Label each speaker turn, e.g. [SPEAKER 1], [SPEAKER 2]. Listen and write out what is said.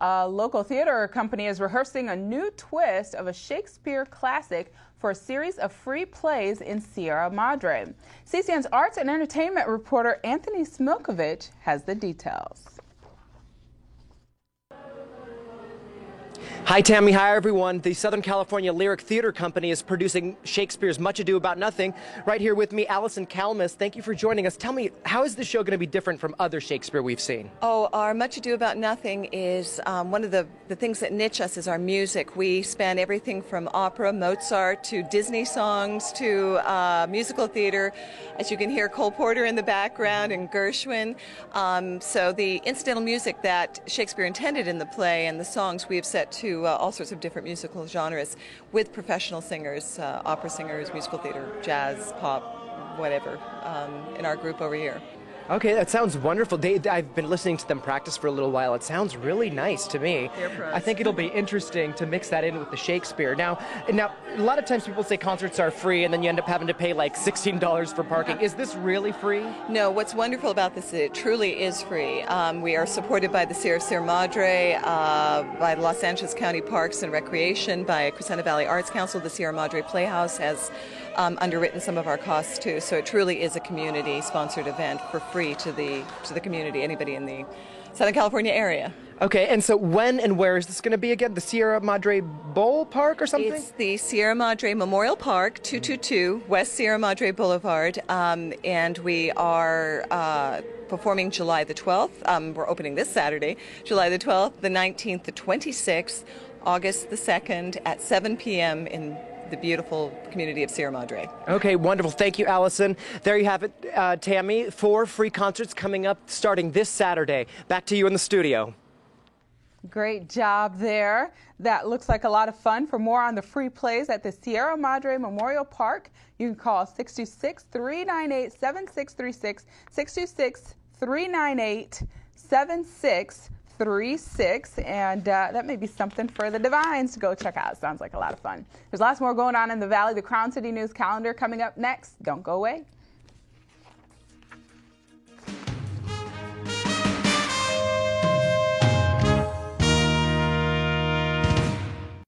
[SPEAKER 1] A local theater company is rehearsing a new twist of a Shakespeare classic for a series of free plays in Sierra Madre. CCN's arts and entertainment reporter Anthony Smilkovich has the details.
[SPEAKER 2] Hi, Tammy. Hi, everyone. The Southern California Lyric Theater Company is producing Shakespeare's Much Ado About Nothing. Right here with me, Allison Kalmus. Thank you for joining us. Tell me, how is this show going to be different from other Shakespeare we've seen?
[SPEAKER 3] Oh, our Much Ado About Nothing is one of the things that niche us is our music. We span everything from opera, Mozart, to Disney songs, to musical theater. As you can hear, Cole Porter in the background and Gershwin. So the incidental music that Shakespeare intended in the play and the songs we have set to all sorts of different musical genres with professional singers, opera singers, musical theater, jazz, pop, whatever, in our group over here.
[SPEAKER 2] Okay, that sounds wonderful. I've been listening to them practice for a little while. It sounds really nice to me. I think it'll be interesting to mix that in with the Shakespeare. Now, a lot of times people say concerts are free, and then you end up having to pay like $16 for parking. Is this really free?
[SPEAKER 3] No, what's wonderful about this is it truly is free. We are supported by the Sierra Madre, by the Los Angeles County Parks and Recreation, by Crescenta Valley Arts Council. The Sierra Madre Playhouse has underwritten some of our costs too. So it truly is a community-sponsored event for free to the community, anybody in the Southern California area.
[SPEAKER 2] Okay, and so when and where is this going to be again? The Sierra Madre Bowl Park or something?
[SPEAKER 3] It's the Sierra Madre Memorial Park, 222 West Sierra Madre Boulevard, and we are performing July the 12th. We're opening this Saturday, July the 12th, the 19th, the 26th, August the 2nd at 7 p.m. in the beautiful community of Sierra Madre.
[SPEAKER 2] Okay, wonderful. Thank you, Allison. There you have it, Tammy. 4 free concerts coming up starting this Saturday. Back to you in the studio.
[SPEAKER 1] Great job there. That looks like a lot of fun. For more on the free plays at the Sierra Madre Memorial Park, you can call 626-398-7636, 626-398-7636. And that may be something for the Divines to go check out. Sounds like a lot of fun. There's lots more going on in the Valley. The Crown City News calendar coming up next. Don't go away.